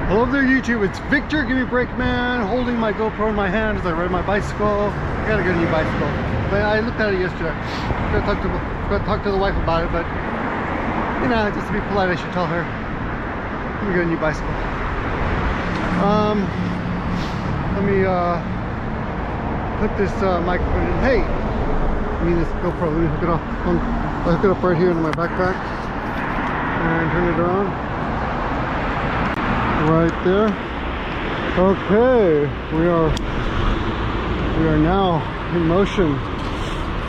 Hello there YouTube, it's Victor Gimmeabreakman holding my GoPro in my hand as I ride my bicycle. I gotta get a new bicycle. But I looked at it yesterday. Got to talk to the wife about it, but you know, just to be polite I should tell her I'm gonna get a new bicycle. Let me put this microphone in. Hey! I mean this GoPro, let me hook it up. I'll hook it up right here in my backpack and turn it on. Right there. Okay, we are now in motion.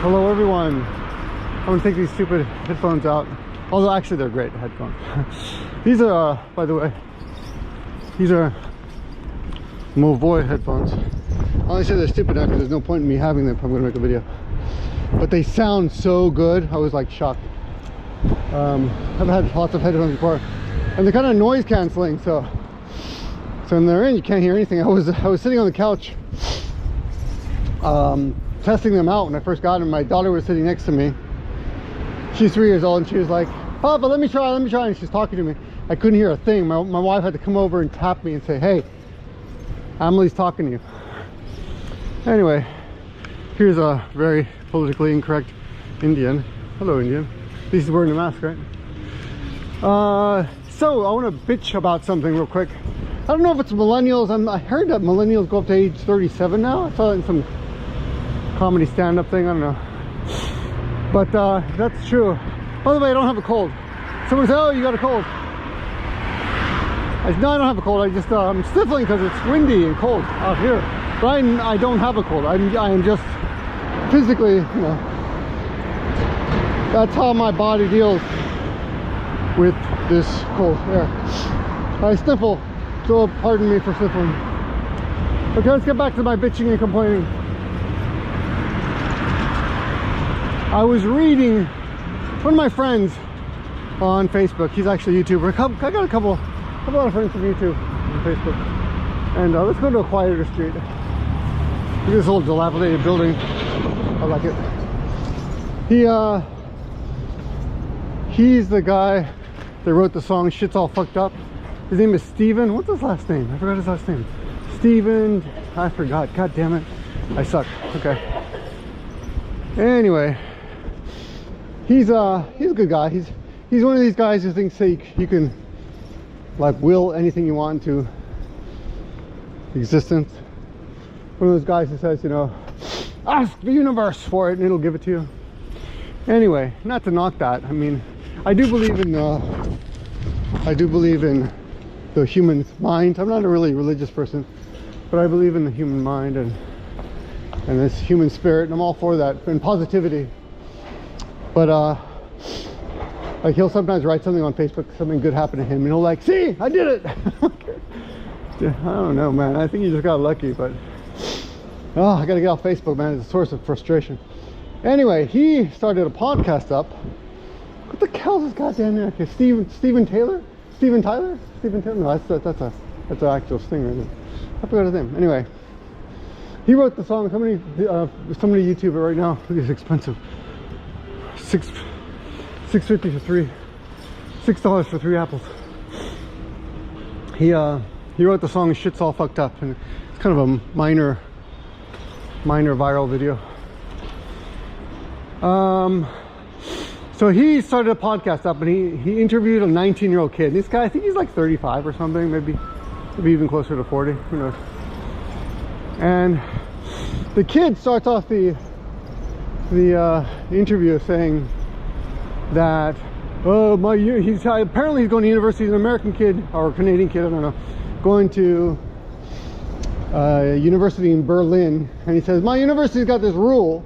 Hello everyone. I'm gonna take these stupid headphones out. Although actually they're great headphones. These are by the way, these are Movoy headphones. I only say they're stupid now because there's no point in me having them if I'm gonna make a video. But they sound so good. I was like shocked. I've had lots of headphones before, and they're kind of noise canceling, so when they're in, you can't hear anything. I was sitting on the couch testing them out when I first got them. My daughter was sitting next to me. She's 3 years old, and she was like, "Papa, let me try," and she's talking to me. I couldn't hear a thing. My wife had to come over and tap me and say, "Hey, Emily's talking to you." Anyway, here's a very politically incorrect Indian. Hello, Indian. He's wearing a mask, right? So I want to bitch about something real quick. I don't know if it's millennials. I heard that millennials go up to age 37 now. I saw it in some comedy stand-up thing. I don't know. But that's true. By the way, I don't have a cold. Someone said, "Oh, you got a cold." No, I don't have a cold. I just I'm sniffling because it's windy and cold out here. But I don't have a cold. I am just physically, you know, that's how my body deals with this cold air. I sniffle. So pardon me for sniffling. Okay, let's get back to my bitching and complaining. I was reading one of my friends on Facebook. He's actually a YouTuber. I got a couple of friends from YouTube on Facebook. And let's go to a quieter street. Look at this old dilapidated building. I like it. He's the guy that wrote the song "Shit's All Fucked Up." His name is Steven. What's his last name? I forgot his last name. Steven. I forgot. God damn it. I suck. Okay. Anyway, he's a good guy. He's one of these guys who thinks that you can like will anything you want into existence. One of those guys who says, you know, ask the universe for it and it'll give it to you. Anyway, not to knock that. I mean, I do believe in the human mind. I'm not a really religious person, but I believe in the human mind and this human spirit, and I'm all for that, and positivity. But like he'll sometimes write something on Facebook, something good happened to him, and he'll like, "See, I did it." I don't know, man. I think you just got lucky, but I gotta get off Facebook, man. It's a source of frustration. Anyway, he started a podcast up. What the hell is this goddamn name? Okay, Steven Tyler? No, that's an actual thing right there. I forgot his name. Anyway, he wrote the song. Somebody YouTube it right now. Look, it's expensive. $6.50 for three. $6 for 3 apples. He wrote the song "Shit's All Fucked Up," and it's kind of a minor viral video. So he started a podcast up, and he interviewed a 19-year-old kid. This guy, I think he's like 35 or something, maybe even closer to 40, who knows. And the kid starts off the interview saying that, apparently he's going to university. He's an American kid or a Canadian kid, I don't know, going to university in Berlin, and he says, "My university's got this rule,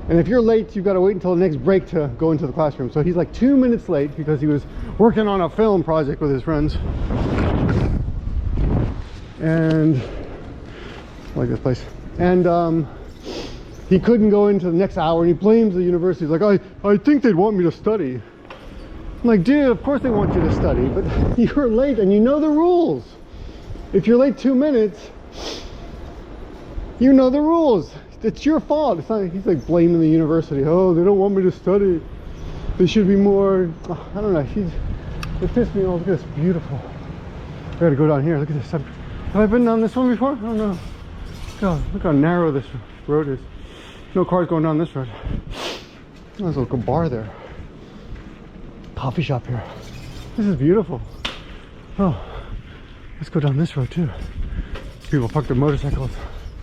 and if you're late, you've got to wait until the next break to go into the classroom." So he's like 2 minutes late because he was working on a film project with his friends. And I like this place. And he couldn't go into the next hour, and he blames the university. He's like, I think they'd want me to study. I'm like, dude, of course they want you to study, but you're late and you know the rules. If you're late 2 minutes, you know the rules. It's your fault. It's not, he's like blaming the university. "Oh, they don't want me to study. They should be more," I don't know. It pissed me off. Look at this beautiful I gotta go down here. Look at this. Have I been down this one before? I don't know. God, look how narrow this road is. No cars going down this road. There's a little bar there. Coffee shop here. This is beautiful. Oh, let's go down this road too. People park their motorcycles.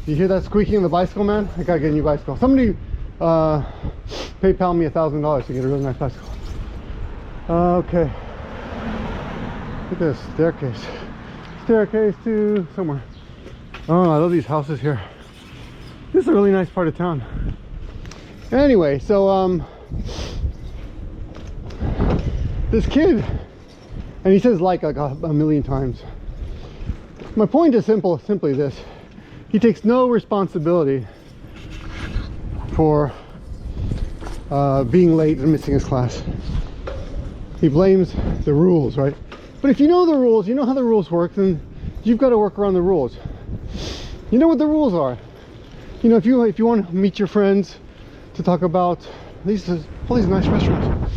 You hear that squeaking in the bicycle, man? I gotta get a new bicycle. Somebody PayPal me $1,000 to get a really nice bicycle. Okay. Look at this staircase. Staircase to somewhere. Oh, I love these houses here. This is a really nice part of town. Anyway, so this kid, and he says like a million times. My point is simply this. He takes no responsibility for being late and missing his class. He blames the rules, right? But if you know the rules, you know how the rules work, then you've got to work around the rules. You know what the rules are. You know, if you want to meet your friends to talk about all these nice restaurants.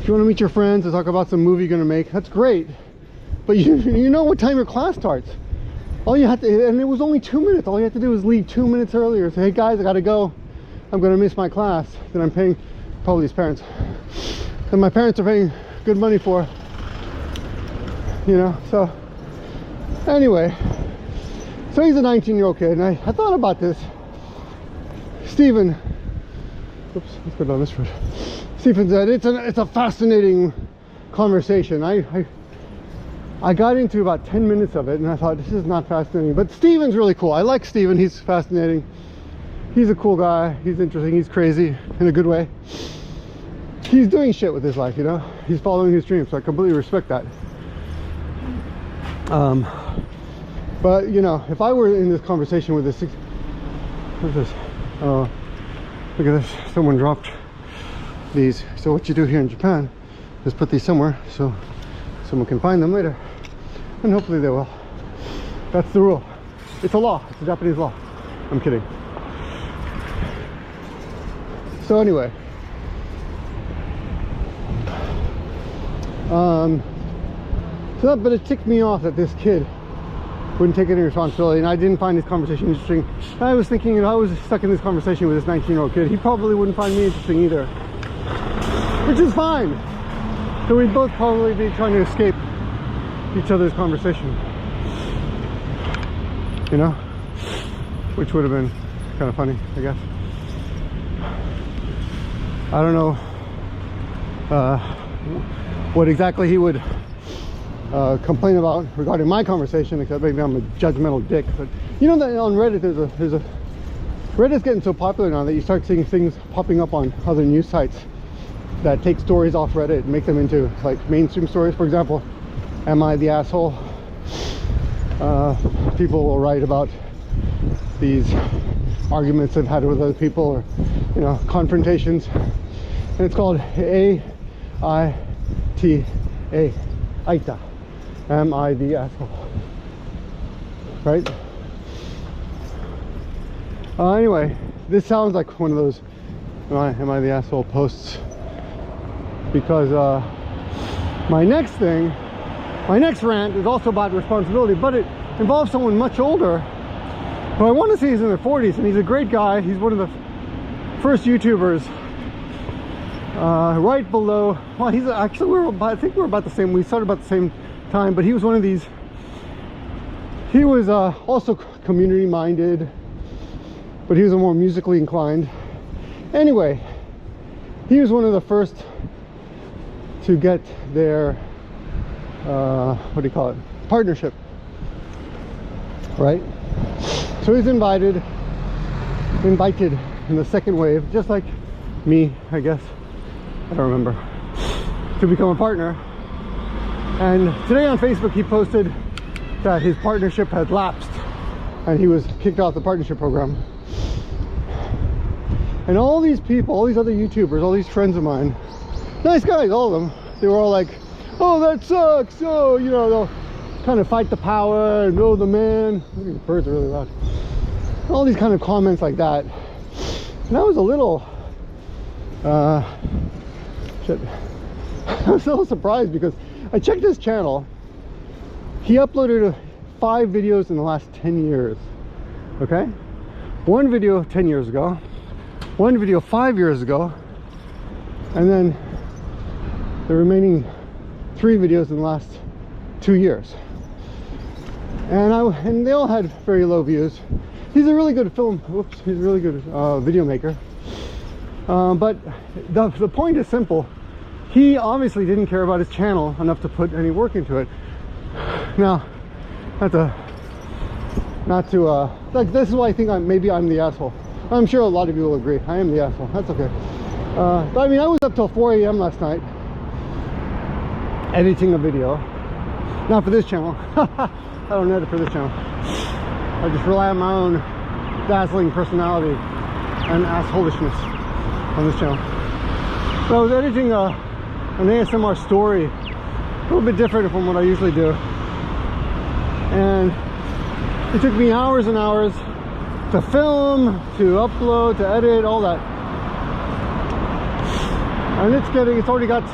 If you want to meet your friends to talk about some movie you're going to make, that's great. But you know what time your class starts. All you have to, and it was only 2 minutes. All you have to do is leave 2 minutes earlier. Say, hey guys, I got to go. I'm going to miss my class that I'm paying, probably his parents. And my parents are paying good money for. You know, so anyway. So he's a 19-year-old kid, and I thought about this. Stephen, oops, let's go down this road. Stephen said it's a fascinating conversation. I got into about 10 minutes of it, and I thought this is not fascinating. But Stephen's really cool. I like Stephen. He's fascinating. He's a cool guy. He's interesting. He's crazy in a good way. He's doing shit with his life, you know. He's following his dreams, so I completely respect that. But you know, if I were in this conversation with this, what's this? Oh, look at this. Someone dropped these. So what you do here in Japan is put these somewhere so someone can find them later, and hopefully they will. That's the rule. It's a law. It's a Japanese law. I'm kidding. So anyway, but it ticked me off that this kid wouldn't take any responsibility, and I didn't find this conversation interesting. I was thinking, if I was stuck in this conversation with this 19-year-old kid, he probably wouldn't find me interesting either, which is fine. So we'd both probably be trying to escape each other's conversation, you know, which would have been kind of funny, I guess. I don't know what exactly he would complain about regarding my conversation, except maybe I'm a judgmental dick. But you know that on Reddit Reddit's getting so popular now that you start seeing things popping up on other news sites that take stories off Reddit and make them into like mainstream stories. For example, am I the asshole? People will write about these arguments they've had with other people, or you know, confrontations, and it's called AITA, AITA. Am I the asshole? Right? Anyway, this sounds like one of those am I the asshole posts, because my next rant is also about responsibility, but it involves someone much older who I want to say he's in their 40s, and he's a great guy. He's one of the first YouTubers right below, well, he's actually, I think we're about the same, we started about the same time, but he was one of these, he was also community minded, but he was a more musically inclined. Anyway, he was one of the first to get their what do you call it, partnership, right? So he's invited in the second wave, just like me, I guess, I don't remember, to become a partner. And today on Facebook he posted that his partnership had lapsed and he was kicked off the partnership program. And all these people, all these other YouTubers, all these friends of mine, nice guys, all of them, they were all like, oh, that sucks, oh, you know, they'll kind of fight the power and oh, the man. These birds are really loud. All these kind of comments like that. And I was a little shit. I was a little surprised because I checked his channel He uploaded 5 videos in the last 10 years. Okay? 1 video 10 years ago, 1 video 5 years ago, and then the remaining 3 videos in the last 2 years. And they all had very low views. He's a really good he's a really good video maker. But the point is simple. He obviously didn't care about his channel enough to put any work into it. Now, like, this is why I think maybe I'm the asshole. I'm sure a lot of you will agree. I am the asshole. That's okay. But I mean, I was up till 4 a.m. last night editing a video. Not for this channel. I don't edit for this channel. I just rely on my own dazzling personality and assholishness on this channel. So I was editing an ASMR story, a little bit different from what I usually do. And it took me hours and hours to film, to upload, to edit, all that. And it's already got,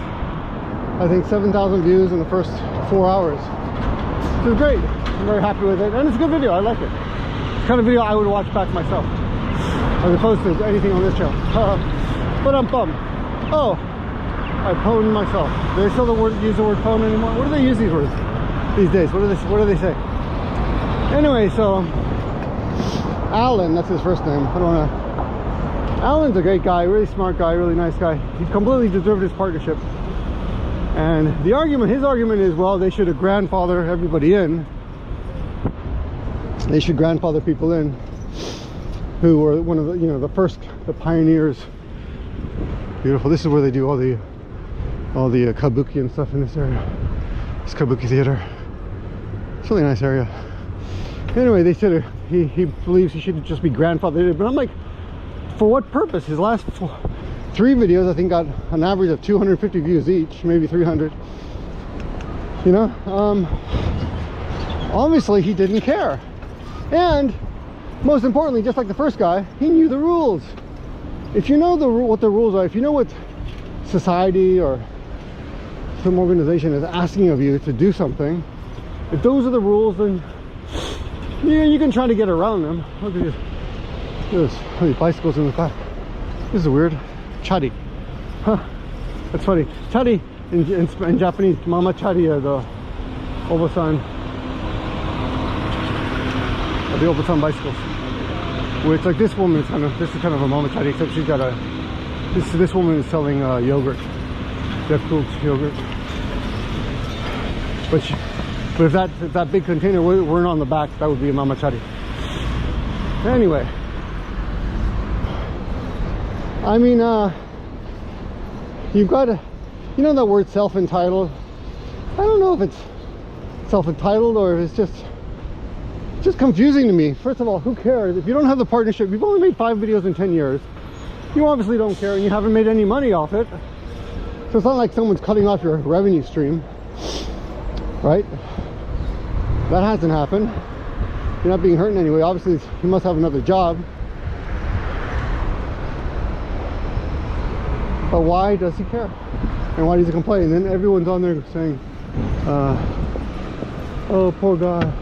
I think, 7,000 views in the first 4 hours. So it's great. I'm very happy with it. And it's a good video. I like it. It's the kind of video I would watch back myself, as opposed to anything on this channel. But I'm bummed. Oh, I pwned myself. Do they still use the word pwn anymore? What do they use these words these days? What do they say? Anyway, so Alan, that's his first name. I don't want to. Alan's a great guy, really smart guy, really nice guy. He completely deserved his partnership. And his argument is, well, they should have grandfathered everybody in. They should grandfather people in who were one of the pioneers. Beautiful. This is where they do all the kabuki and stuff in this area. This kabuki theater. It's a really nice area. Anyway, they said he believes he should just be grandfathered in, but I'm like, for what purpose? His last 3 videos, I think, got an average of 250 views each, maybe 300. You know, obviously he didn't care. And most importantly, just like the first guy, he knew the rules. If you know what the rules are, if you know what society or some organization is asking of you to do something, if those are the rules, then you can try to get around them. Look at this. How many bicycles in the back? This is weird. Chari. Huh. That's funny. Chari in Japanese, mama chari are the obasan. The obasan bicycles. Which, like, this woman is this is kind of a mama chari, except she's got this woman is selling yogurt. Jeff Cool's yogurt. But if that big container weren't on the back, that would be a mamachari. Anyway, I mean, you've got to, you know, that word self-entitled. I don't know if it's self-entitled or if it's just confusing to me. First of all, who cares? If you don't have the partnership, you've only made 5 videos in 10 years. You obviously don't care, and you haven't made any money off it. So it's not like someone's cutting off your revenue stream, right? That hasn't happened. You're not being hurt in any way. Obviously, he must have another job. But why does he care? And why does he complain? And then everyone's on there saying, oh, poor guy.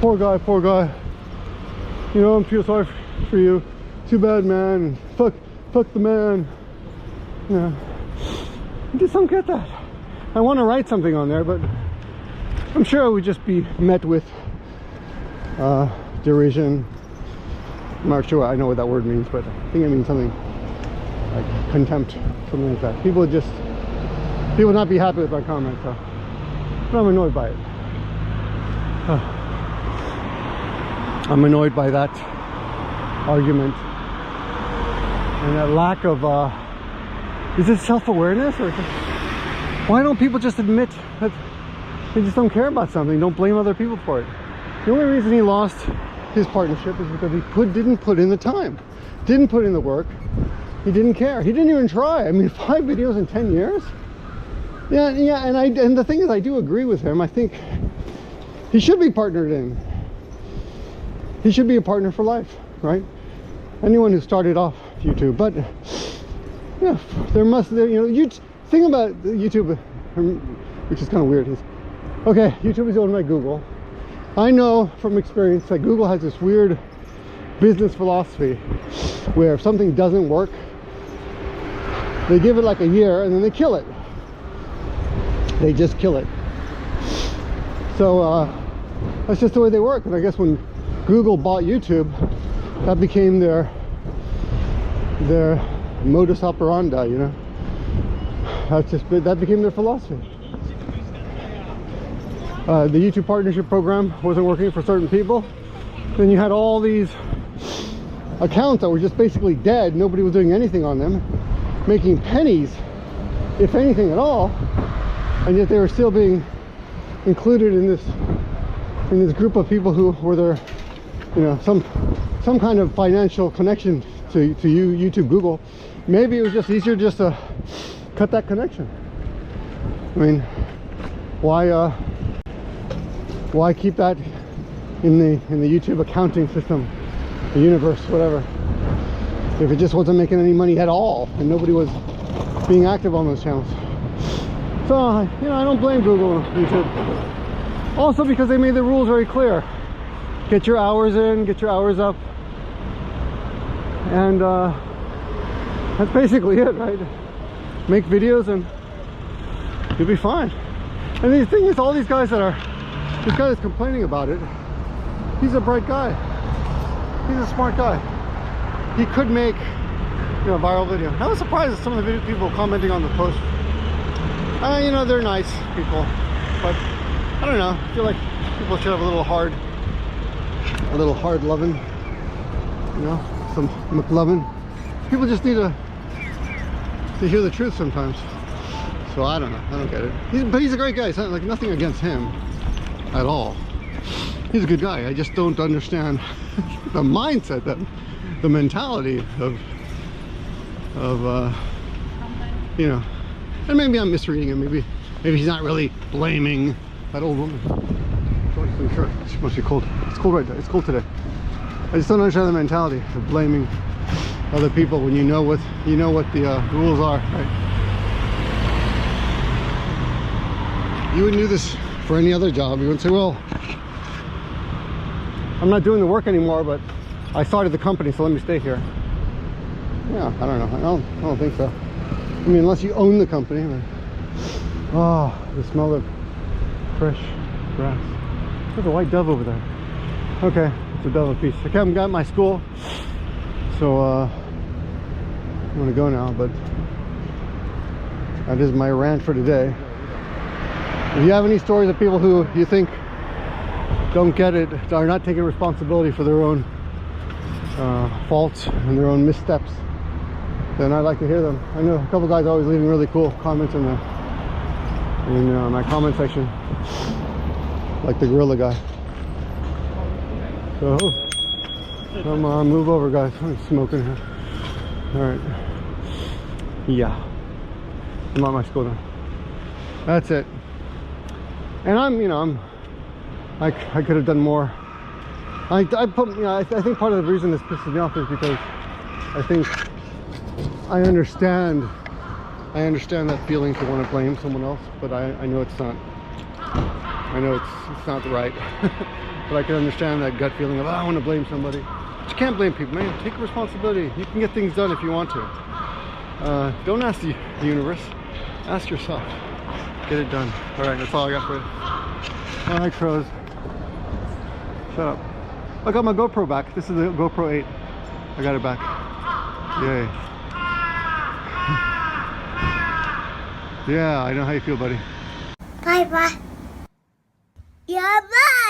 Poor guy, poor guy. You know, I feel sorry for you. Too bad, man. Fuck the man. Yeah. I just don't get that. I want to write something on there, but I'm sure I would just be met with derision. I'm not sure I know what that word means, but I think it means something like contempt, something like that. People would not be happy with my comment, so. But I'm annoyed by it. I'm annoyed by that argument and that lack of is it self-awareness, or why don't people just admit that they just don't care about something? Don't blame other people for it. The only reason he lost his partnership is because he didn't put in the time, didn't put in the work. He didn't care. He didn't even try. I mean, 5 videos in 10 years. Yeah. And the thing is, I do agree with him. I think he should be partnered in. He should be a partner for life, right? Anyone who started off YouTube, but yeah, you know, you think about YouTube, which is kind of weird. Okay, YouTube is owned by Google. I know from experience that Google has this weird business philosophy where if something doesn't work, they give it like a year and then they kill it. They just kill it. So that's just the way they work. And I guess when Google bought YouTube, that became their modus operandi, you know. That became their philosophy. The YouTube partnership program wasn't working for certain people. Then you had all these accounts that were just basically dead. Nobody was doing anything on them, making pennies, if anything at all, and yet they were still being included in this group of people who were there, you know, some kind of financial connection to YouTube, Google. Maybe it was just easier just to cut that connection. I mean, why keep that in the YouTube accounting system, the universe, whatever, if it just wasn't making any money at all and nobody was being active on those channels? So, you know, I don't blame Google and YouTube. Also because they made the rules very clear. Get your hours in, get your hours up, and that's basically it, right? Make videos and you'll be fine. And the thing is, all these guys this guy that's complaining about it, he's a bright guy. He's a smart guy. He could make, you know, a viral video. I was surprised at some of the people commenting on the post. You know, they're nice people, but I don't know. I feel like people should have a little hard loving, you know, some McLovin. People just need to hear the truth sometimes. So I don't know. I don't get it. But he's a great guy. It's not like nothing against him at all. He's a good guy. I just don't understand the mindset, the mentality of you know. And maybe I'm misreading him. Maybe he's not really blaming that old woman. Sure, she must be cold. It's cold right there. It's cold today. I just don't understand the mentality of blaming other people when you know what the rules are, right? You wouldn't do this for any other job. You wouldn't say, well, I'm not doing the work anymore, but I started the company, so let me stay here. Yeah, I don't know. I don't think so. I mean, unless you own the company. But, oh, the smell of fresh grass. There's a white dove over there. Okay, it's a dove apiece. Okay, I'm at my school, so I'm gonna go now, but that is my rant for today. If you have any stories of people who you think don't get it, are not taking responsibility for their own faults and their own missteps, then I'd like to hear them. I know a couple guys always leaving really cool comments in my comment section, like the gorilla guy. So come on, move over, guys. I'm smoking here. All right. Yeah, I'm at my school now. That's it. And I could have done more. I think part of the reason this pisses me off is because I think I understand that feeling to want to blame someone else, but I know it's not. I know it's not right. But I can understand that gut feeling of, oh, I want to blame somebody. But you can't blame people, man. Take responsibility. You can get things done if you want to. Don't ask the universe. Ask yourself. Get it done. All right, that's all I got for you. All right, crows. Shut up. I got my GoPro back. This is the GoPro 8. I got it back. Yay. Yeah, I know how you feel, buddy. Bye bye. Yeah, bye.